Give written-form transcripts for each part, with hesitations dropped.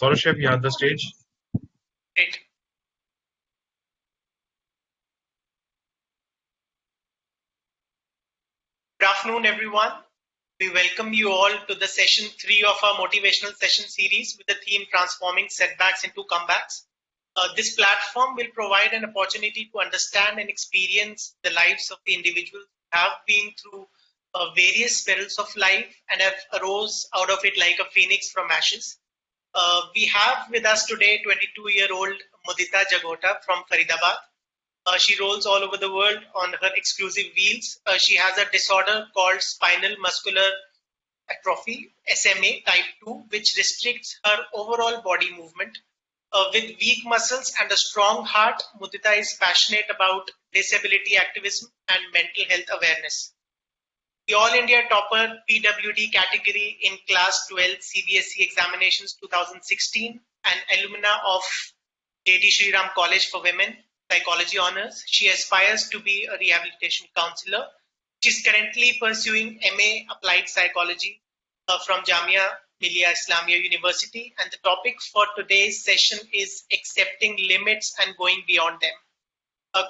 Saurashv, you have the stage. Great. Good afternoon, everyone. We welcome you all to the session 3 of our motivational session series with the theme Transforming Setbacks into Comebacks. This platform will provide an opportunity to understand and experience the lives of the individuals who have been through various perils of life and have arose out of it like a phoenix from ashes. We have with us today 22-year-old Mudita Jagota from Faridabad. She rolls all over the world on her exclusive wheels. She has a disorder called spinal muscular atrophy, SMA type 2, which restricts her overall body movement. With weak muscles and a strong heart, Mudita is passionate about disability activism and mental health awareness. The All India topper PWD category in Class 12 CBSE examinations 2016 and alumna of J.D. Shriram College for Women Psychology Honours. She aspires to be a rehabilitation counsellor. She is currently pursuing MA Applied Psychology from Jamia Millia Islamia University, and the topic for today's session is accepting limits and going beyond them.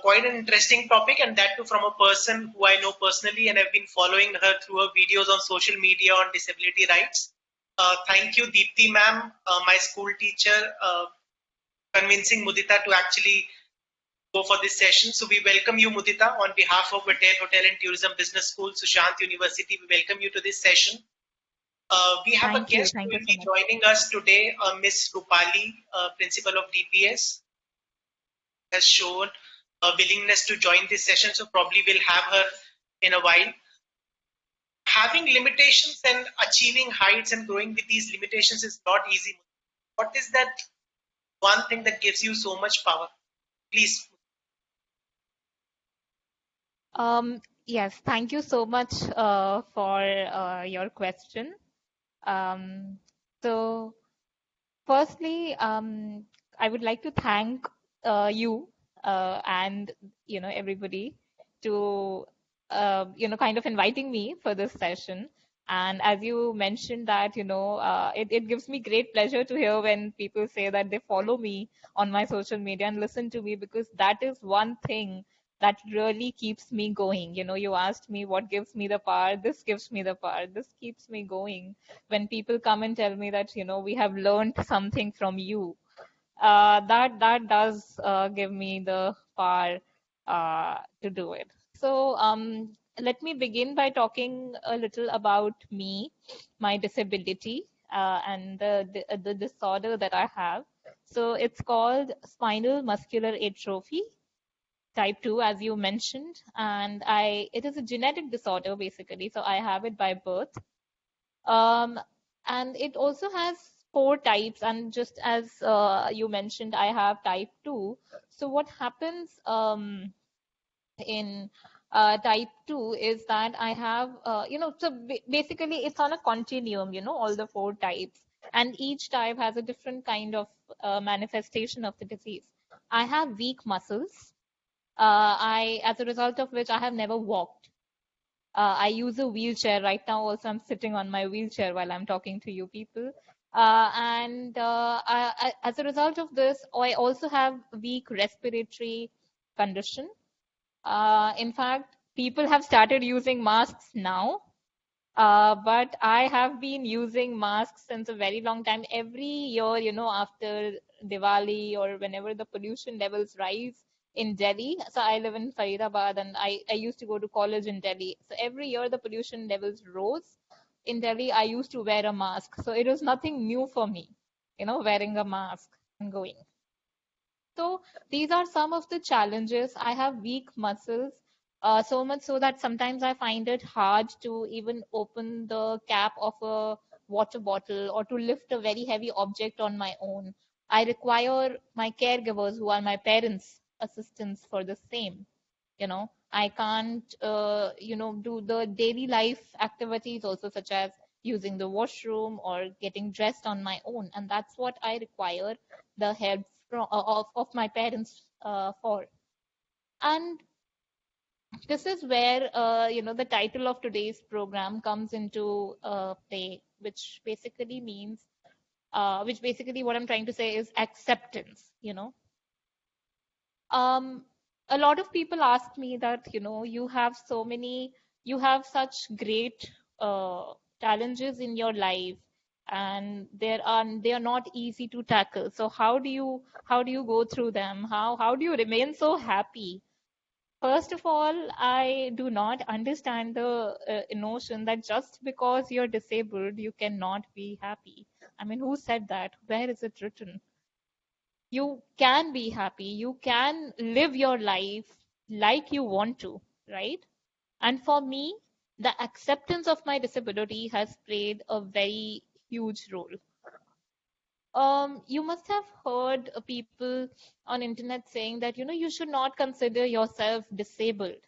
Quite an interesting topic, and that too from a person who I know personally and have been following her through her videos on social media on disability rights. Thank you, Deepthi ma'am, my school teacher, convincing Mudita to actually go for this session. So we welcome you, Mudita, on behalf of Hotel and Tourism Business School, Sushant University. We welcome you to this session. We have a guest who will be joining us today, Miss Rupali, principal of DPS, has shown a willingness to join this session, so probably we'll have her in a while. Having limitations and achieving heights and growing with these limitations is not easy. What is that one thing that gives you so much power? Please. Yes, thank you so much for your question. So firstly, I would like to thank you and everybody to kind of inviting me for this session. And as you mentioned that it gives me great pleasure to hear when people say that they follow me on my social media and listen to me, because that is one thing that really keeps me going. You asked me what gives me the power. This gives me the power. This keeps me going. When people come and tell me that, we have learned something from you, that does give me the power to do it. So let me begin by talking a little about me, my disability, and the disorder that I have. So it's called spinal muscular atrophy type 2, as you mentioned, and it is a genetic disorder basically. So I have it by birth, and it also has 4 types. And just as you mentioned, I have type 2. So what happens in type 2 is that I have, so basically it's on a continuum, all the 4 types, and each type has a different kind of manifestation of the disease. I have weak muscles. As a result of which I have never walked. I use a wheelchair right now. Also, I'm sitting on my wheelchair while I'm talking to you people. As a result of this, I also have weak respiratory condition. In fact, people have started using masks now, but I have been using masks since a very long time. Every year, after Diwali or whenever the pollution levels rise in Delhi. So I live in Faridabad, and I used to go to college in Delhi. So every year the pollution levels rose in Delhi, I used to wear a mask. So it was nothing new for me, wearing a mask and going. So these are some of the challenges. I have weak muscles, so much so that sometimes I find it hard to even open the cap of a water bottle or to lift a very heavy object on my own. I require my caregivers, who are my parents, assistance for the same. I can't, do the daily life activities also, such as using the washroom or getting dressed on my own. And that's what I require the help of my parents for. And this is where, the title of today's program comes into play, which basically means which basically what I'm trying to say is acceptance, you know. Um, a lot of people ask me that, you know, you have such great challenges in your life, and they are not easy to tackle. So how do you go through them? How do you remain so happy? First of all, I do not understand the notion that just because you're disabled, you cannot be happy. I mean, who said that? Where is it written? You can be happy. You can live your life like you want to, right? And for me, the acceptance of my disability has played a very huge role. You must have heard people on internet saying that, you know, you should not consider yourself disabled.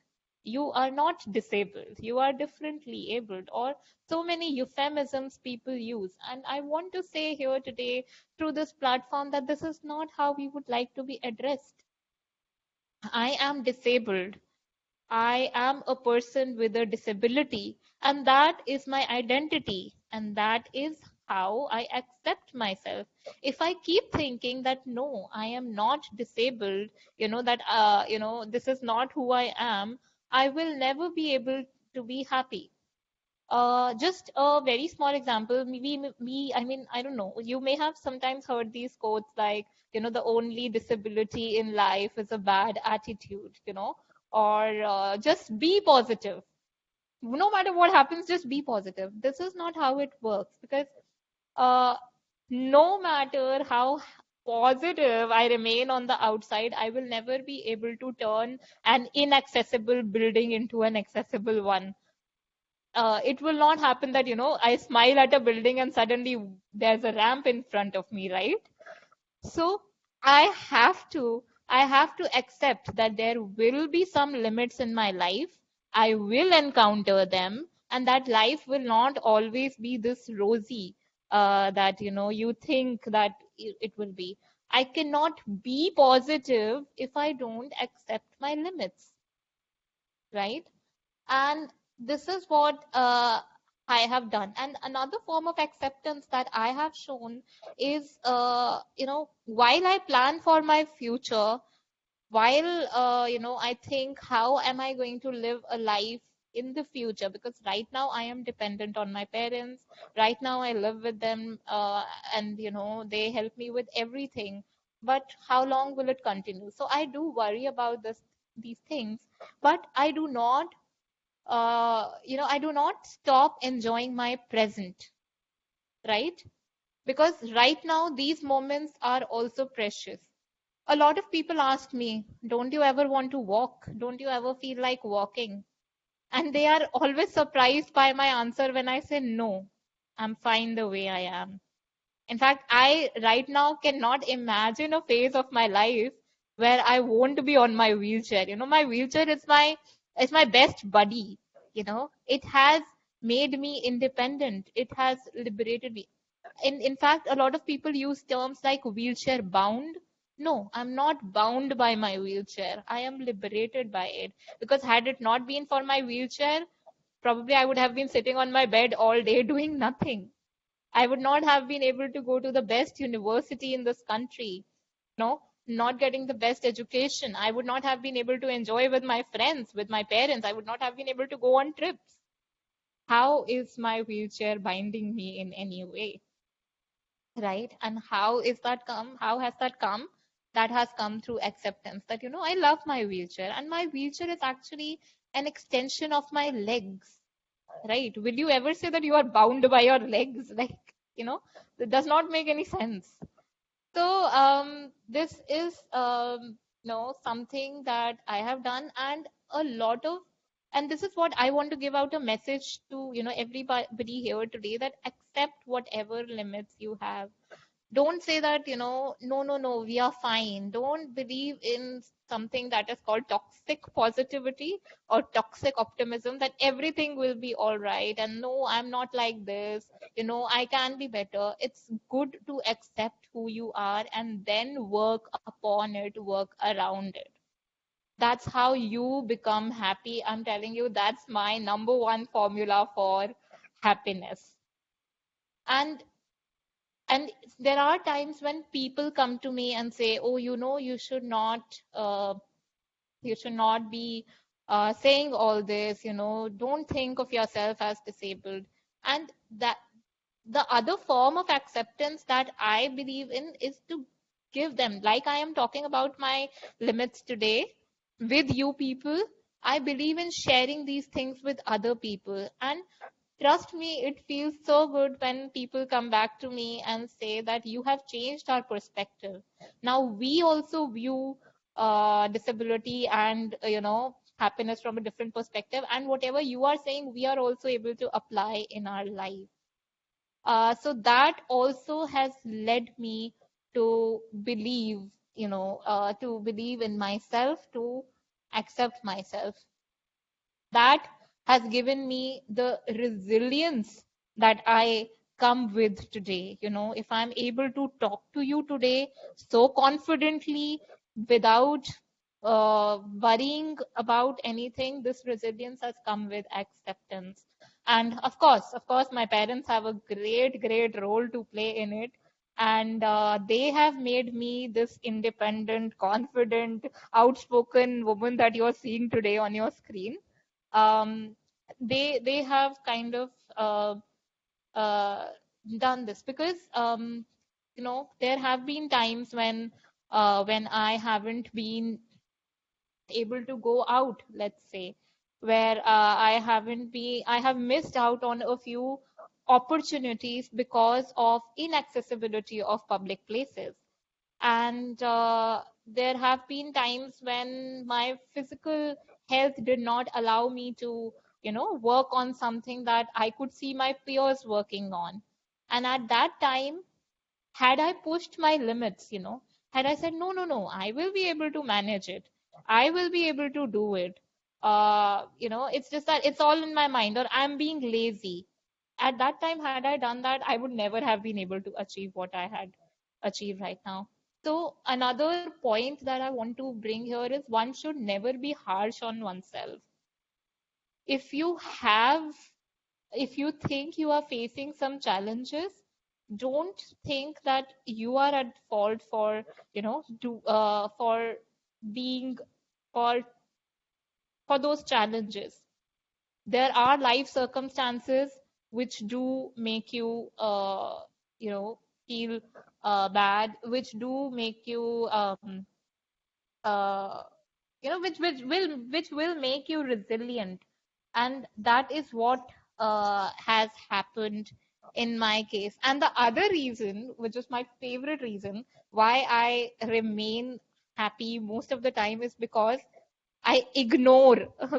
You are not disabled. You are differently abled, or so many euphemisms people use. And I want to say here today through this platform that this is not how we would like to be addressed. I am disabled. I am a person with a disability, and that is my identity, and that is how I accept myself. If I keep thinking that no, I am not disabled, that this is not who I am, I will never be able to be happy. Just a very small example. I mean, I don't know. You may have sometimes heard these quotes like, the only disability in life is a bad attitude, or just be positive. No matter what happens, just be positive. This is not how it works, because uh, no matter how positive I remain on the outside, I will never be able to turn an inaccessible building into an accessible one. It will not happen that, I smile at a building and suddenly there's a ramp in front of me, right? So I have to, I have to accept that there will be some limits in my life. I will encounter them, and that life will not always be this rosy that, you think that it will be. I cannot be positive if I don't accept my limits, right? And this is what I have done. And another form of acceptance that I have shown is, while I plan for my future, while, I think, how am I going to live a life in the future? Because right now I am dependent on my parents. Right now I live with them, and, they help me with everything. But how long will it continue? So I do worry about these things, but I do not stop enjoying my present, right? Because right now, these moments are also precious. A lot of people ask me, don't you ever want to walk? Don't you ever feel like walking? And they are always surprised by my answer when I say, no, I'm fine the way I am. In fact, I right now cannot imagine a phase of my life where I won't be on my wheelchair. My wheelchair is my best buddy. It has made me independent. It has liberated me. In fact, a lot of people use terms like wheelchair bound. No, I'm not bound by my wheelchair. I am liberated by it. Because had it not been for my wheelchair, probably I would have been sitting on my bed all day doing nothing. I would not have been able to go to the best university in this country, not getting the best education. I would not have been able to enjoy with my friends, with my parents. I would not have been able to go on trips. How is my wheelchair binding me in any way? Right? And how is that come? How has that come? That has come through acceptance that, I love my wheelchair, and my wheelchair is actually an extension of my legs. Right? Will you ever say that you are bound by your legs? Like, it does not make any sense. So, this is, something that I have done, and and this is what I want to give out a message to, everybody here today, that accept whatever limits you have. Don't say that, no, no, no, we are fine. Don't believe in something that is called toxic positivity or toxic optimism, that everything will be all right. And no, I'm not like this. I can be better. It's good to accept who you are and then work upon it, work around it. That's how you become happy. I'm telling you, that's my number one formula for happiness. And And there are times when people come to me and say, oh, you should not be saying all this, don't think of yourself as disabled. And that the other form of acceptance that I believe in is to give them, like I am talking about my limits today with you people. I believe in sharing these things with other people. And trust me, it feels so good when people come back to me and say that you have changed our perspective. Now we also view disability and happiness from a different perspective, and whatever you are saying, we are also able to apply in our life. So that also has led me to believe, to believe in myself, to accept myself. That has given me the resilience that I come with today. If I'm able to talk to you today so confidently without worrying about anything, this resilience has come with acceptance. And of course, my parents have a great, great role to play in it. And they have made me this independent, confident, outspoken woman that you're seeing today on your screen. um, they have kind of uh, done this because there have been times when I haven't been able to go out, let's say, where I have missed out on a few opportunities because of inaccessibility of public places. And there have been times when my physical health did not allow me to work on something that I could see my peers working on. And at that time, had I pushed my limits, had I said, no, no, no, I will be able to manage it, I will be able to do it, it's just that it's all in my mind, or I'm being lazy. At that time, had I done that, I would never have been able to achieve what I had achieved right now. So another point that I want to bring here is one should never be harsh on oneself. If you have, if you think you are facing some challenges, don't think that you are at fault for, for being, for those challenges. There are life circumstances which do make you you know feel bad, which do make you uh, which will make you resilient. And that is what has happened in my case. And the other reason, which is my favorite reason why I remain happy most of the time, is because I ignore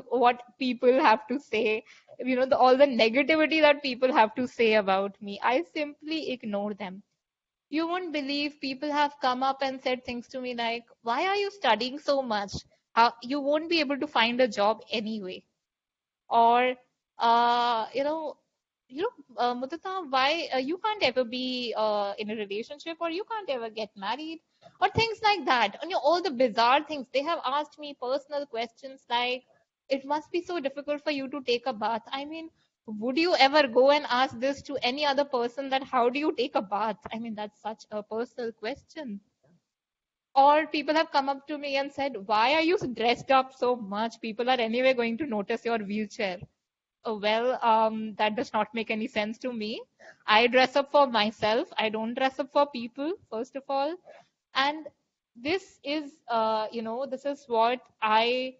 what people have to say. All the negativity that people have to say about me, I simply ignore them. You won't believe, people have come up and said things to me like, why are you studying so much? You won't be able to find a job anyway. Or, uh, you know, Mudita, why you can't ever be in a relationship, or you can't ever get married, or things like that. And all the bizarre things. They have asked me personal questions like, it must be so difficult for you to take a bath. I mean, would you ever go and ask this to any other person, that how do you take a bath? I mean, that's such a personal question. Or people have come up to me and said, why are you dressed up so much? People are anyway going to notice your wheelchair. Well, that does not make any sense to me. I dress up for myself. I don't dress up for people, first of all. And this is what I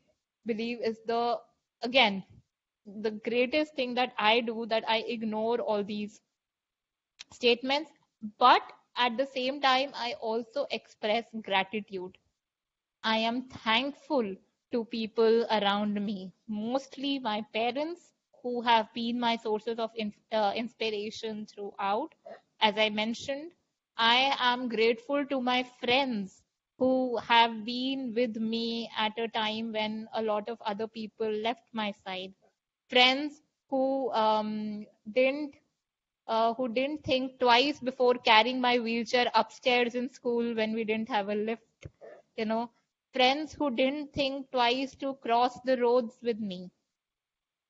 believe is again, the greatest thing that I do, that I ignore all these statements. But at the same time, I also express gratitude. I am thankful to people around me, mostly my parents, who have been my sources of inspiration throughout. As I mentioned, I am grateful to my friends who have been with me at a time when a lot of other people left my side. Friends didn't who didn't think twice before carrying my wheelchair upstairs in school when we didn't have a lift. You know, Friends who didn't think twice to cross the roads with me.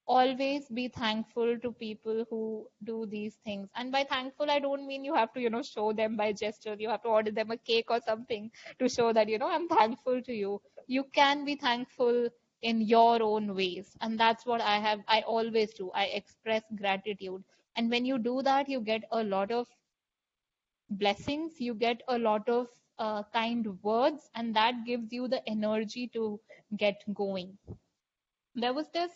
always be thankful to people who do these things. And by thankful, I don't mean you have to, show them by gesture. You have to order them a cake or something to show that, I'm thankful to you. You can be thankful in your own ways. And that's what I always do. I express gratitude. And when you do that, you get a lot of blessings, you get a lot of kind words, and that gives you the energy to get going. There was this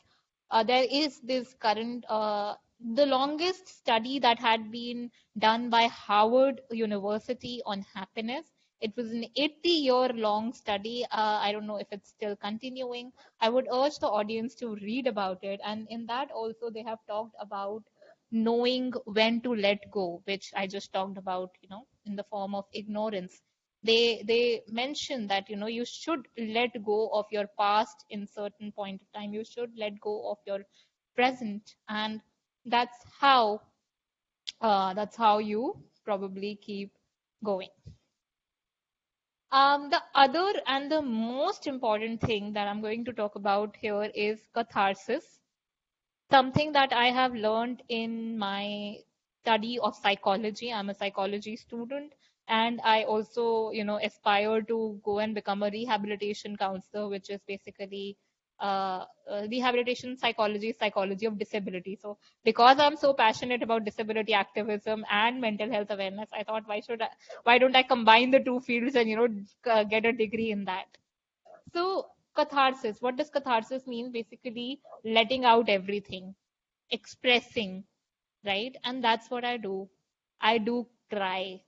there is this current the longest study that had been done by Harvard University on happiness. It was an 80-year long study. I don't know if it's still continuing. I would urge the audience to read about it, and in that also they have talked about knowing when to let go, which I just talked about, in the form of ignorance. They mention that you should let go of your past in certain point of time. You should let go of your present, and that's how you probably keep going. The other and the most important thing that I'm going to talk about here is catharsis, something that I have learned in my study of psychology. I'm a psychology student, and I also, aspire to go and become a rehabilitation counselor, which is basically rehabilitation psychology, psychology of disability. So, because I'm so passionate about disability activism and mental health awareness, I thought, why don't I combine the two fields and get a degree in that? So, catharsis. What does catharsis mean? Basically, letting out everything, expressing, right? And that's what I do. I do cry.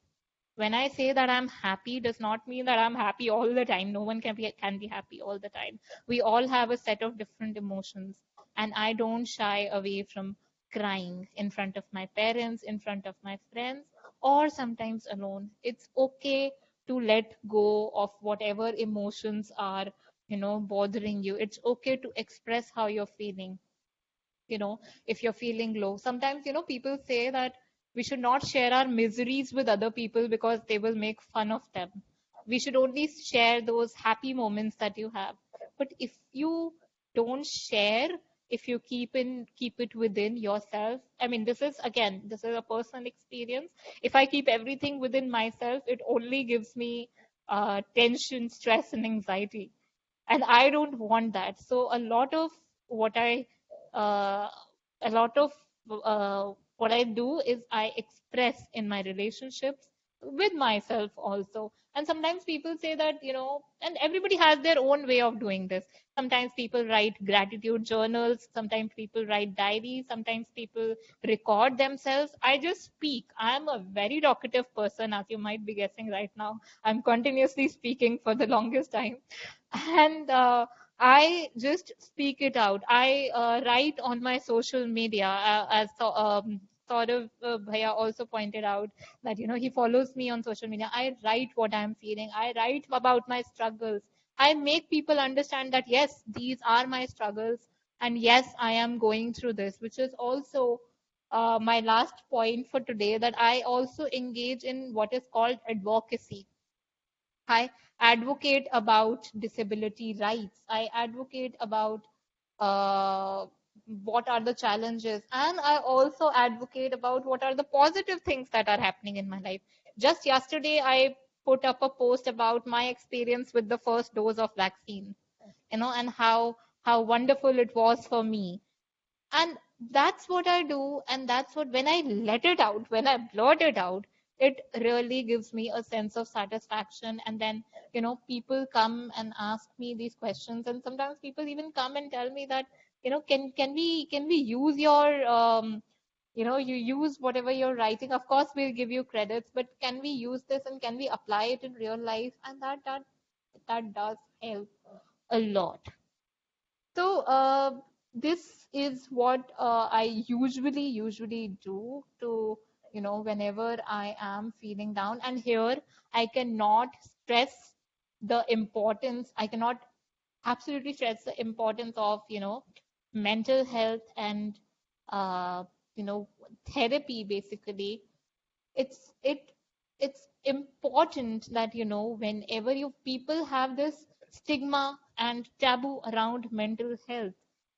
When I say that I'm happy, does not mean that I'm happy all the time. No one can be happy all the time. We all have a set of different emotions, and I don't shy away from crying in front of my parents, in front of my friends, or sometimes alone. It's okay to let go of whatever emotions are, bothering you. It's okay to express how you're feeling. If you're feeling low, sometimes people say that we should not share our miseries with other people because they will make fun of them. We should only share those happy moments that you have. But if you don't share, if you keep it within yourself, I mean, this is a personal experience. If I keep everything within myself, it only gives me tension, stress, and anxiety, and I don't want that. So what I uh, a lot of what I do is I express in my relationships with myself also. And sometimes people say that, and everybody has their own way of doing this. Sometimes people write gratitude journals, sometimes people write diaries, sometimes people record themselves. I just speak. I'm a very talkative person, as you might be guessing right now. I'm continuously speaking for the longest time. And I just speak it out. I write on my social media, as sort of Bhaiya also pointed out that he follows me on social media. I write what I'm feeling. I write about my struggles. I make people understand that yes, these are my struggles, and yes, I am going through this, which is also my last point for today. That I also engage in what is called advocacy. I advocate about disability rights. I advocate about uh, what are the challenges, and I also advocate about what are the positive things that are happening in my life. Just yesterday, I put up a post about my experience with the first dose of vaccine, and how wonderful it was for me. And that's what I do, and that's what, when I let it out, when I blurt it out, it really gives me a sense of satisfaction. And then people come and ask me these questions, and sometimes people even come and tell me that can we use your you use whatever you're writing. Of course, we'll give you credits, but can we use this and can we apply it in real life? And that does help a lot. So this is what I usually do to, whenever I am feeling down. And here I cannot stress the importance. I cannot absolutely stress the importance of, mental health and uh, you know therapy. Basically, it it's important that whenever you people have this stigma and taboo around mental health.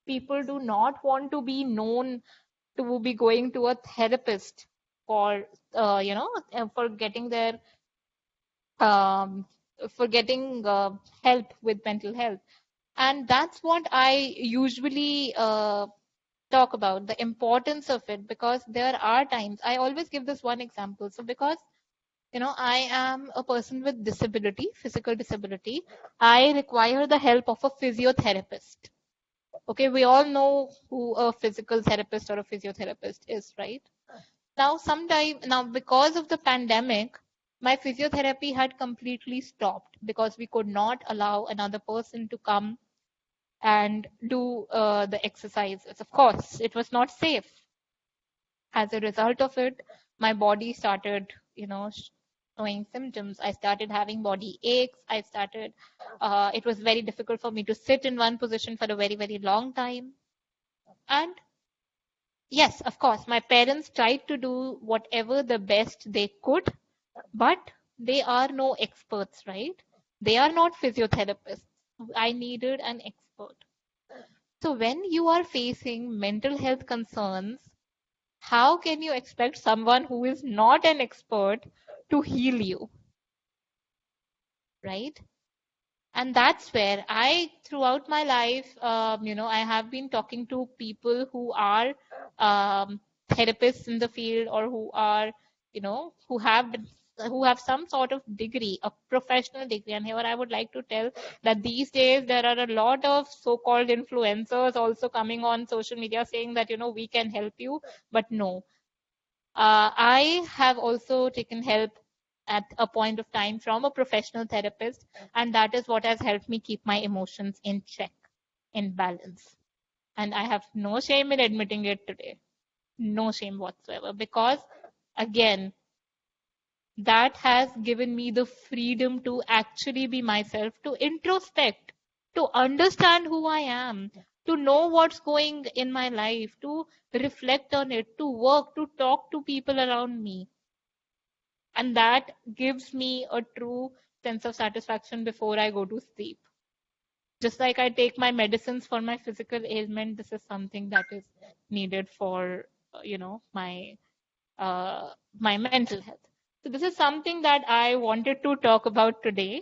people do not want to be known to be going to a therapist for for getting their um, for getting help with mental health. And that's what I usually talk about, the importance of it, because there are times I always give this one example. So because I am a person with disability, physical disability, I require the help of a physiotherapist. Okay, we all know who a physical therapist or a physiotherapist is, right? Now because of the pandemic, my physiotherapy had completely stopped because we could not allow another person to come and do the exercises. Of course, it was not safe. As a result of it, my body started, showing symptoms. I started having body aches. It was very difficult for me to sit in one position for a very, very long time. And yes, of course, my parents tried to do whatever the best they could, but they are no experts, right? They are not physiotherapists. I needed an expert. So when you are facing mental health concerns, how can you expect someone who is not an expert to heal you, right? And that's where throughout my life, I have been talking to people who are therapists in the field, or who are, who have some sort of degree, a professional degree. And here I would like to tell that these days there are a lot of so-called influencers also coming on social media saying that, we can help you, but no. I have also taken help at a point of time from a professional therapist, and that is what has helped me keep my emotions in check, in balance. And I have no shame in admitting it today. No shame whatsoever. Because, again, that has given me the freedom to actually be myself, to introspect, to understand who I am, to know what's going in my life, to reflect on it, to work, to talk to people around me. And that gives me a true sense of satisfaction before I go to sleep. Just like I take my medicines for my physical ailment, this is something that is needed for, my mental health. So this is something that I wanted to talk about today.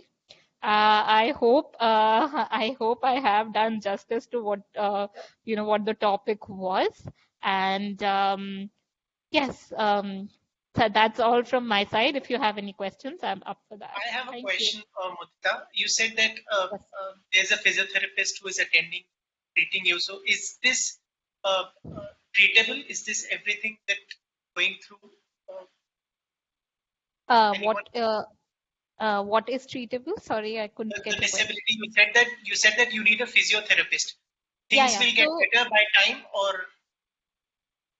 I hope I have done justice to what the topic was. And yes, that's all from my side. If you have any questions, I'm up for that. I have a Thank you. question, Mudita. You said that Yes. there's a physiotherapist who is attending, treating you. So is this treatable? Is this everything that going through Uh, anyone? what is treatable? Sorry, I couldn't The get the question. disability. You said that you need a physiotherapist. Yeah, Things yeah. will get better by time, or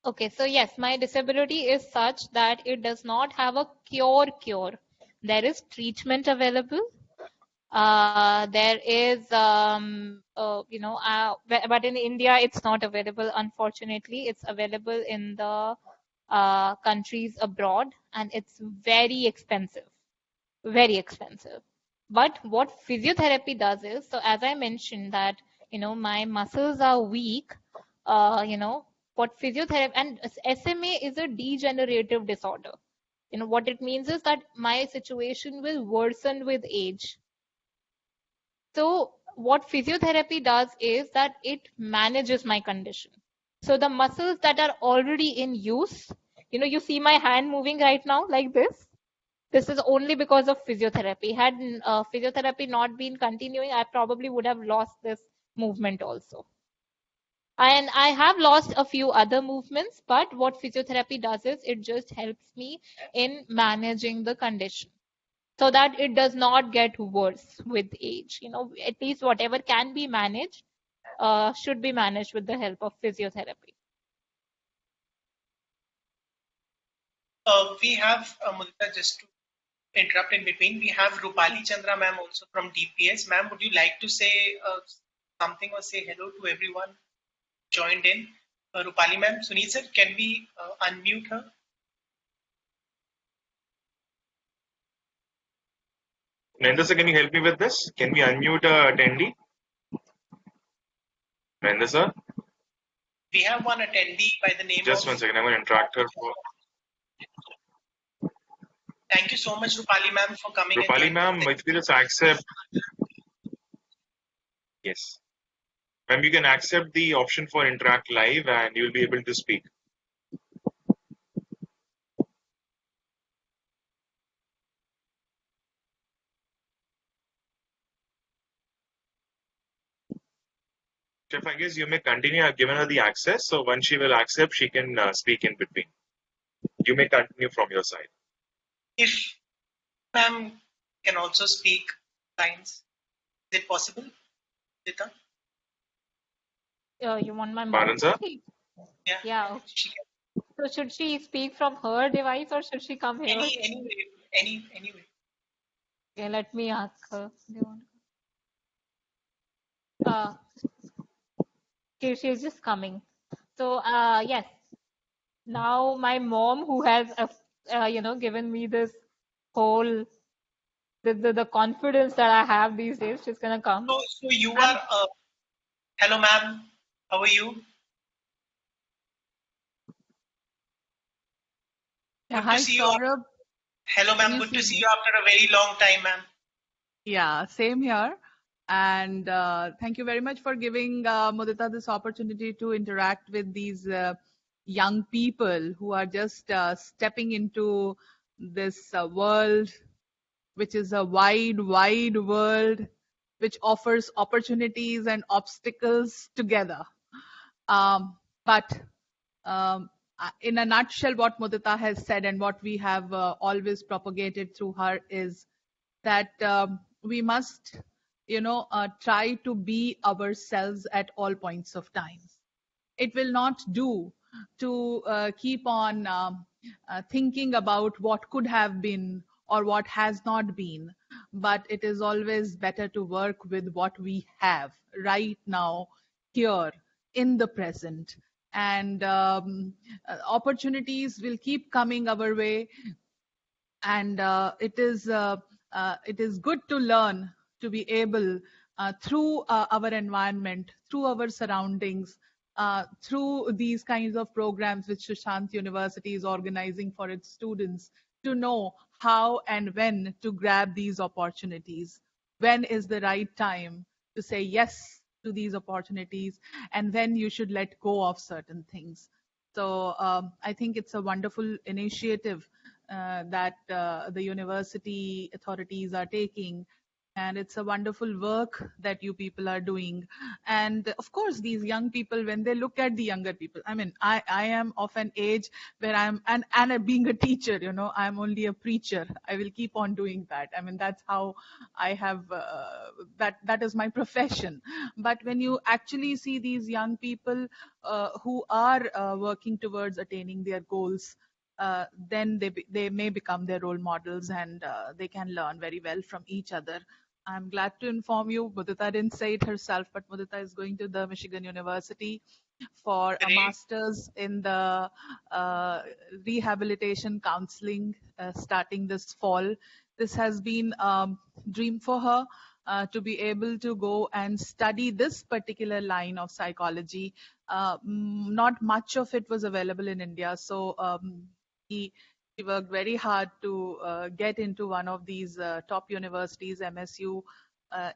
Okay, so yes, my disability is such that it does not have a cure. There is treatment available. There is, but in India, it's not available, unfortunately. It's available in the countries abroad, and it's very expensive. Very expensive. But what physiotherapy does is, so as I mentioned that, my muscles are weak, what physiotherapy, and SMA is a degenerative disorder. What it means is that my situation will worsen with age. So what physiotherapy does is that it manages my condition. So the muscles that are already in use, you see my hand moving right now like this is only because of physiotherapy. Had physiotherapy not been continuing, I probably would have lost this movement also. And I have lost a few other movements, but what physiotherapy does is it just helps me in managing the condition so that it does not get worse with age. At least whatever can be managed should be managed with the help of physiotherapy. we have Mudita, just to interrupt in between. We have Rupali Chandra ma'am also from DPS. Ma'am, would you like to say something or say hello to everyone joined in? Rupali ma'am, Sunil sir, can we unmute her? Nanda sir, can you help me with this? Can we unmute attendee? Nanda sir? We have one attendee by the name Just of. 1 second. I'm going to interact her. Thank you so much, Rupali ma'am, for coming and Rupali joining ma'am, the. if you just accept. Yes. Ma'am, you can accept the option for interact live and you'll be able to speak. Chef, I guess you may continue. I've given her the access. So once she will accept, she can speak in between. You may continue from your side. If ma'am can also speak lines, is it possible, Mudita? You want my mom to Maranza? speak? Yeah. Yeah. Okay. She can. So should she speak from her device or should she come here? Anyway. Okay, let me ask her. Do you want? Okay, she's just coming. So, yes. Now my mom, who has, given me this whole the confidence that I have these days, she's gonna come. So you And are. Hello, ma'am. How are you? Yeah, Good to hi, see you. Saurabh. Hello, Can ma'am. you Good see to see me? you after a very long time, ma'am. Yeah, same here. And thank you very much for giving Mudita this opportunity to interact with these young people who are just stepping into this world, which is a wide, wide world, which offers opportunities and obstacles together. But in a nutshell, what Mudita has said and what we have always propagated through her is that we must, try to be ourselves at all points of time. It will not do to keep on thinking about what could have been or what has not been, but it is always better to work with what we have right now, here, in the present. And opportunities will keep coming our way, and it is good to learn to be able through our environment, through our surroundings, through these kinds of programs which Sushant University is organizing for its students, to know how and when to grab these opportunities. When is the right time to say yes to these opportunities, and when you should let go of certain things. So I think it's a wonderful initiative that the university authorities are taking. And it's a wonderful work that you people are doing. And of course, these young people, when they look at the younger people, I mean, I am of an age where being a teacher, I'm only a preacher. I will keep on doing that. I mean, that's how I have, that is my profession. But when you actually see these young people who are working towards attaining their goals, then they may become their role models, and they can learn very well from each other. I'm glad to inform you, Mudita didn't say it herself, but Mudita is going to the Michigan University for a Great. master's in the rehabilitation counseling starting this fall. This has been a dream for her to be able to go and study this particular line of psychology. Not much of it was available in India, so he worked very hard to get into one of these top universities. MSU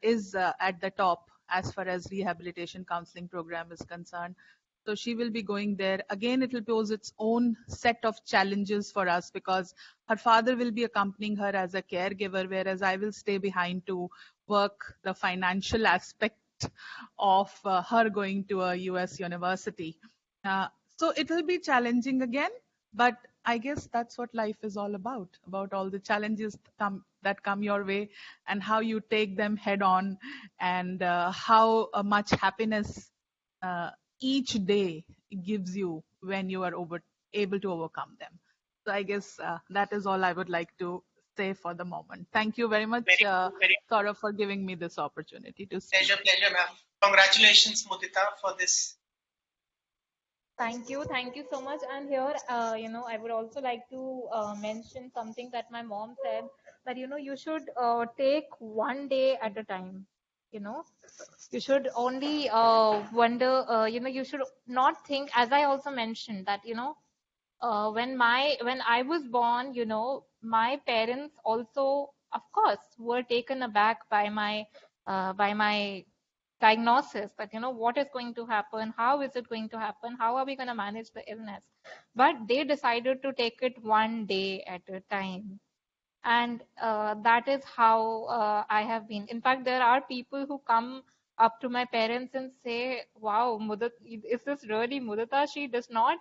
is at the top as far as rehabilitation counseling program is concerned. So she will be going there. Again, it will pose its own set of challenges for us, because her father will be accompanying her as a caregiver, whereas I will stay behind to work the financial aspect of her going to a US university. So it will be challenging again, but I guess that's what life is all about all the challenges that come your way, and how you take them head on, and how much happiness uh, each day gives you when you are able to overcome them. So I guess that is all I would like to say for the moment. Thank you very much, Very, very Saurabh, for giving me this opportunity to speak. pleasure, ma'am. Congratulations, Mudita, for this. Thank you so much. And here, I would also like to mention something that my mom said, that you should take one day at a time. you know. You should only wonder, you should not think, as I also mentioned, that, when I was born, my parents also, of course, were taken aback by my diagnosis, that, what is going to happen, how is it going to happen, how are we going to manage the illness. But they decided to take it one day at a time. And that is how I have been. In fact, there are people who come up to my parents and say, "Wow, Mudita, is this really Mudita? She does not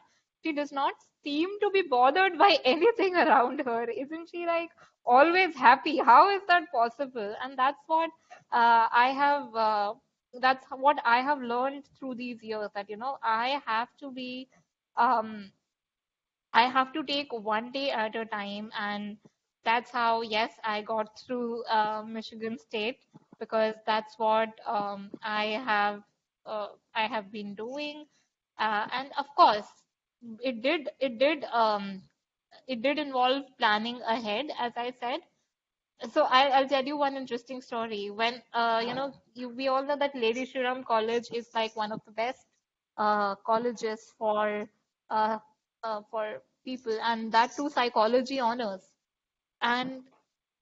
seem to be bothered by anything around her. Isn't she like always happy? How is that possible?" And that's what I have. That's what I have learned through these years. That Um, I have to take one day at a time, and that's how, yes, I got through Michigan State, because that's what I have been doing, and of course, it did it did it did involve planning ahead, as I said. So I'll tell you one interesting story. When we all know that Lady Shriram College is like one of the best colleges uh, for people, and that too psychology honors. And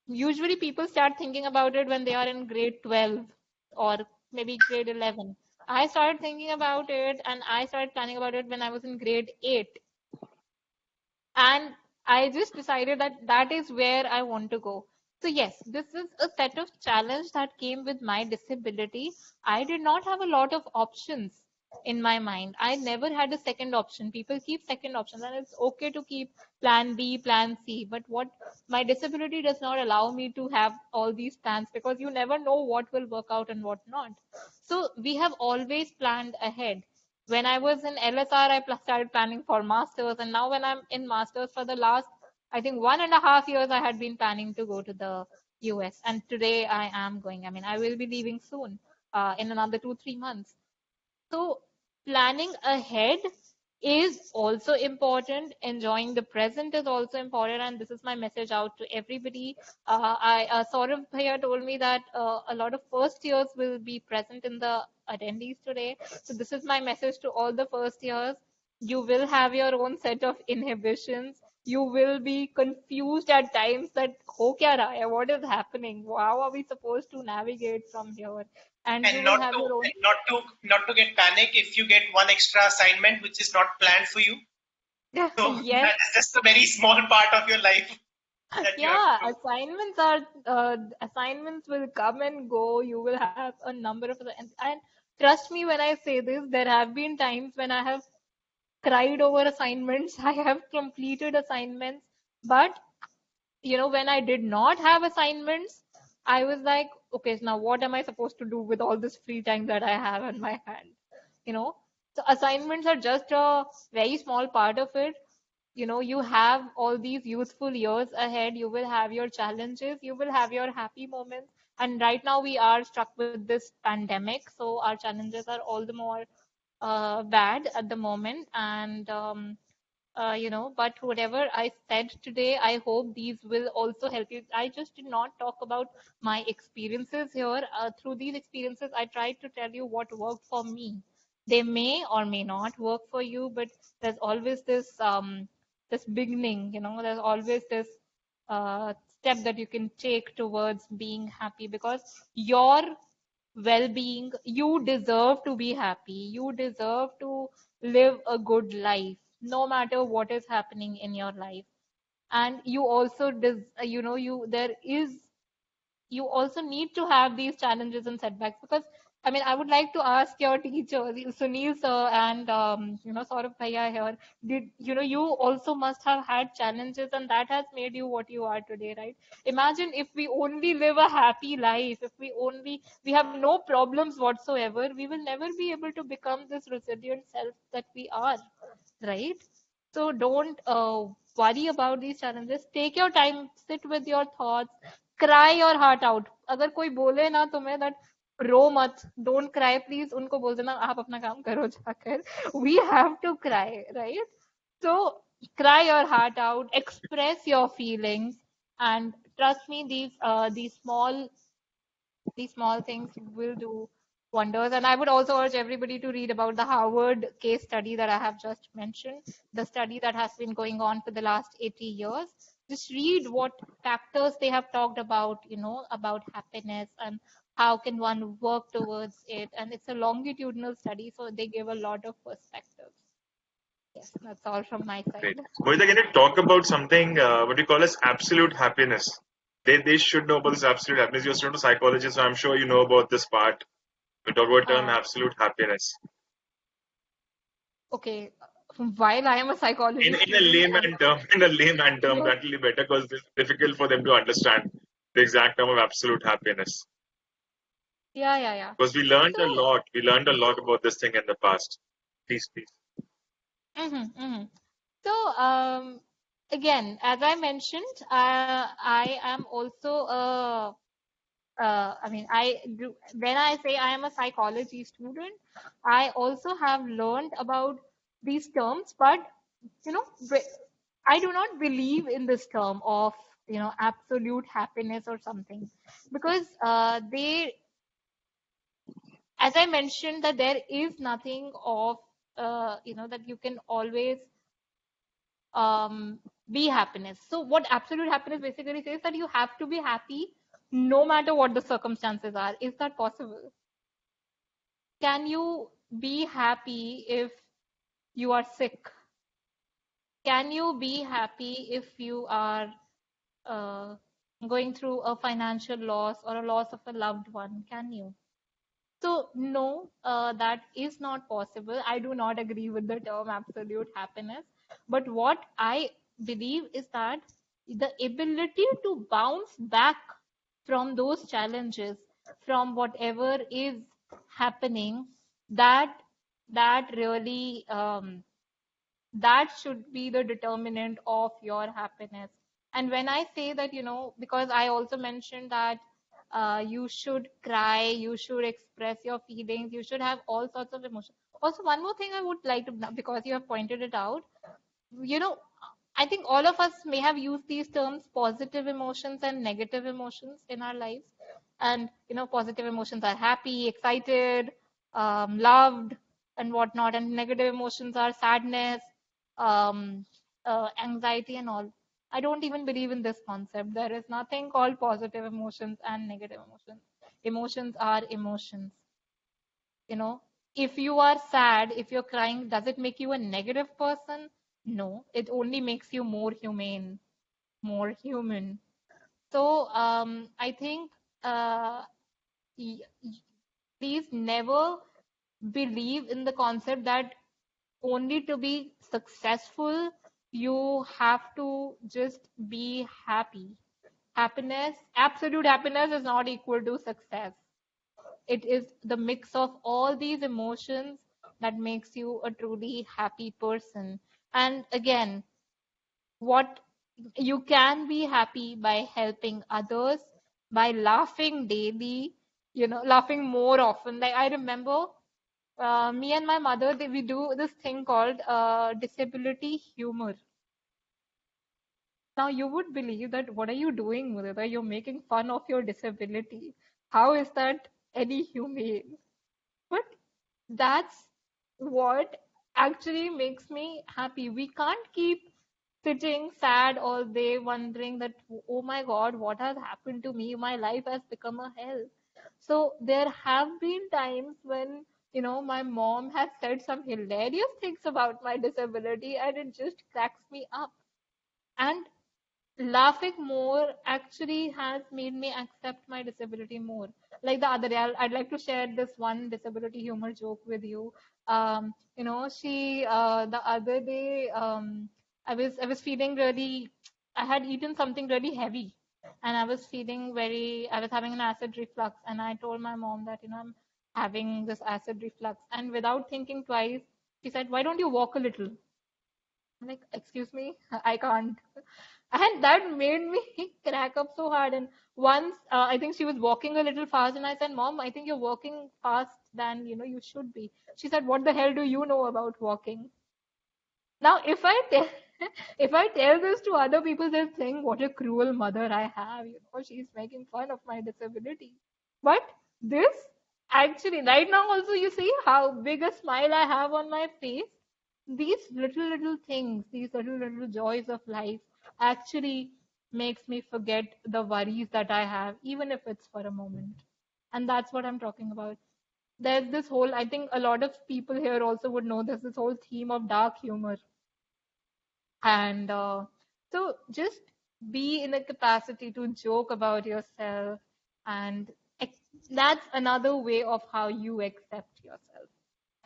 usually people start thinking about it when they are in grade 12 or maybe grade 11. I started thinking about it and I started planning about it when I was in grade 8. And I just decided that that is where I want to go. So yes, this is a set of challenge that came with my disability. I did not have a lot of options in my mind. I never had a second option. People keep second options, and it's okay to keep plan B, plan C. But what my disability does not allow me to have all these plans, because you never know what will work out and what not. So we have always planned ahead. When I was in LSR, I started planning for masters, and now when I'm in masters, for the last, I think, 1.5 years, I had been planning to go to the US, and today I am going. I mean, I will be leaving soon, in another 2, 3 months. So planning ahead is also important. Enjoying the present is also important, and this is my message out to everybody. Saurav Bhaiya told me that a lot of first years will be present in the attendees today. So this is my message to all the first years. You will have your own set of inhibitions. You will be confused at times that ho kya raha hai? What is happening? How are we supposed to navigate from here? And you And will not have to your own. and not to get panic if you get one extra assignment which is not planned for you. So Yes. that is just a very small part of your life that you have Yeah, to do. assignments will come and go. You will have a number of, and trust me when I say this, there have been times when I have cried over assignments. I have completed assignments, but when I did not have assignments, I was like, okay, so now what am I supposed to do with all this free time that I have on my hand? You know, so assignments are just a very small part of it. You have all these youthful years ahead. You will have your challenges, you will have your happy moments. And right now we are stuck with this pandemic, so our challenges are all the more bad at the moment. And but whatever I said today, I hope these will also help you. I just did not talk about my experiences here. Through these experiences, I tried to tell you what worked for me. They may or may not work for you, but there's always this beginning. There's always this step that you can take towards being happy, because your well-being, you deserve to be happy. You deserve to live a good life, no matter what is happening in your life. And you also there is you also need to have these challenges and setbacks, because I mean, I would like to ask your teachers, Sunil sir and Saurabh Bhaiya here. Did you also must have had challenges, and that has made you what you are today, right? Imagine if we only live a happy life, if we have no problems whatsoever, we will never be able to become this resilient self that we are, right? So don't worry about these challenges. Take your time, sit with your thoughts, cry your heart out. अगर कोई बोले ना तुम्हें that रो मत, don't cry, please उनको बोल देना आप अपना काम करो जाकर. We have to cry, right? So cry your heart out, express your feelings, and trust me, these small These small things will do wonders. And I would also urge everybody to read about the Harvard case study that I have just mentioned, the study that has been going on for the last 80 years. Just read what factors they have talked about, about happiness and how can one work towards it. And it's a longitudinal study, so they give a lot of perspectives. Yes, that's all from my Great. side. Mudita, can you talk about something, what we call as absolute happiness? They should know about this absolute happiness. You're a student of psychology, so I'm sure you know about this part. We talk about term Uh, absolute happiness. okay, while I am a psychology In a student, layman term, in a layman term, yeah, that will be better because it's difficult for them to understand the exact term of absolute happiness. yeah. Because we learned So, a lot. We learned a lot about this thing in the past. Please, please. mm-hmm. So, again, as I mentioned, I am also I mean, when I say I am a psychology student, I also have learned about these terms, but you know, I do not believe in this term of absolute happiness or something, because as I mentioned, that there is nothing of that you can always um, be happiness. So what absolute happiness basically says that you have to be happy no matter what the circumstances are. Is that possible? Can you be happy if you are sick? Can you be happy if you are uh, going through a financial loss or a loss of a loved one? Can you? So, no, that is not possible. I do not agree with the term absolute happiness. But what I believe is that the ability to bounce back from those challenges, from whatever is happening, that that really that should be the determinant of your happiness. And when I say that, because I also mentioned that you should cry, you should express your feelings, you should have all sorts of emotions. Also, one more thing I would like to, because you have pointed it out, you know, I think all of us may have used these terms positive emotions and negative emotions in our lives. And, positive emotions are happy, excited, loved, and whatnot. And negative emotions are sadness, um, anxiety, and all. I don't even believe in this concept. There is nothing called positive emotions and negative emotions. Emotions are emotions. You know, if you are sad, if you're crying, does it make you a negative person? No, it only makes you more humane, more human. So I think y- y- please never believe in the concept that only to be successful you have to just be happy. Happiness, absolute happiness is not equal to success. It is the mix of all these emotions that makes you a truly happy person. And again, what you can be happy by helping others, by laughing daily, laughing more often. Like I remember me and my mother, we do this thing called disability humor. Now you would believe that what are you doing, Mudita? You're making fun of your disability. How is that any humane? But that's what actually makes me happy. We can't keep sitting sad all day wondering that, oh my God, what has happened to me? My life has become a hell. So there have been times when, my mom has said some hilarious things about my disability and it just cracks me up. And laughing more actually has made me accept my disability more. Like the other day, I'd like to share this one disability humor joke with you. The other day, I was feeling really, I had eaten something really heavy, and I was having an acid reflux, and I told my mom that, I'm having this acid reflux, and without thinking twice, she said, "Why don't you walk a little?" I'm like, excuse me, I can't. And that made me crack up so hard. And once, I think she was walking a little fast, and I said, "Mom, I think you're walking fast than you should be." She said, "What the hell do you know about walking?" Now, if I tell if I tell this to other people, they'll think, "What a cruel mother I have." She's making fun of my disability. But this actually, right now also, you see how big a smile I have on my face. These little things, these little joys of life actually makes me forget the worries that I have, even if it's for a moment. And that's what I'm talking about. There's this whole, I think a lot of people here also would know this whole theme of dark humor. And so just be in a capacity to joke about yourself, and that's another way of how you accept yourself,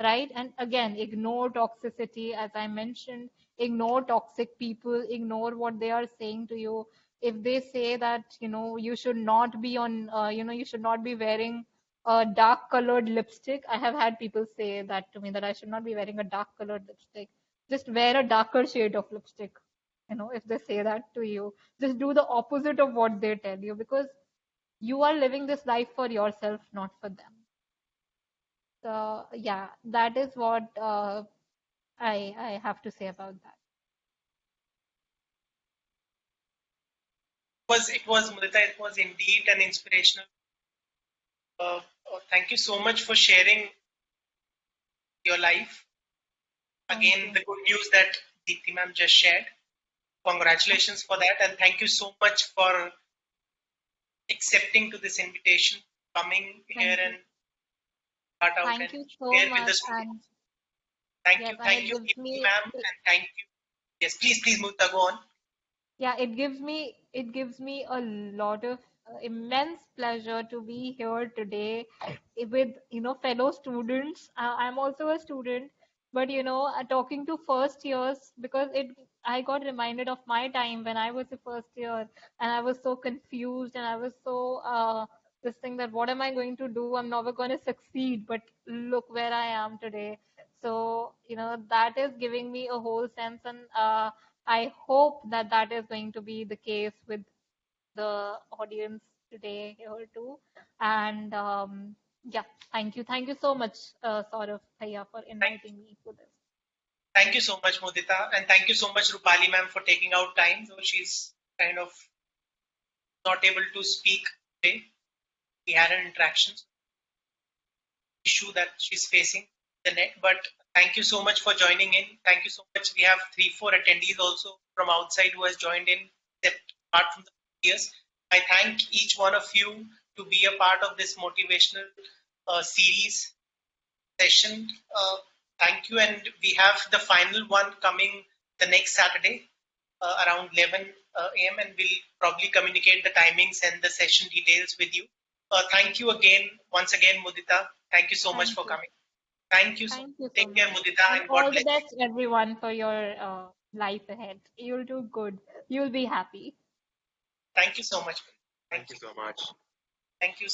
right? And again, ignore toxicity, as I mentioned. Ignore toxic people, ignore what they are saying to you. If they say that, you should not be on, you should not be wearing a dark colored lipstick. I have had people say that to me, that I should not be wearing a dark colored lipstick. Just wear a darker shade of lipstick. If they say that to you, just do the opposite of what they tell you, because you are living this life for yourself, not for them. So yeah, that is what I have to say about that. It was Mudita. It was indeed an inspirational. Thank you so much for sharing your life. Thank Again, you. the good news that Deepti ma'am just shared. Congratulations for that, and thank you so much for accepting to this invitation, coming here Thank you. and start out and Thank you so share with much. us. And yes, and Thank it you, gives Deepti me ma'am, and thank you. Yes, please, Mudita, go on. Yeah, it gives me a lot of immense pleasure to be here today with fellow students. I'm also a student, but talking to first years, because it I got reminded of my time when I was a first year, and I was so confused, and I was so this thing that what am I going to do? I'm never going to succeed. But look where I am today. So that is giving me a whole sense, and I hope that that is going to be the case with the audience today here too. And yeah, thank you so much, Saurav Bhaiya, for Thank, inviting me to this. thank you so much, Mudita, and thank you so much, Rupali ma'am, for taking out time. Though she's kind of not able to speak today, we had an interaction issue that she's facing the net. But thank you so much for joining in. Thank you so much. We have 3-4 attendees also from outside who has joined in, except apart from the peers. I thank each one of you to be a part of this motivational series session. Thank you, and we have the final one coming the next Saturday around 11 a.m. and we'll probably communicate the timings and the session details with you. Thank you again, once again, Mudita. Thank you so much Thank for you. coming. Thank you. Thank you so Take care, much. Mudita, And and God all the bless you. best, everyone, for your life ahead. You'll do good. You'll be happy. Thank you so much. Thank Thank you you. so much. Thank you.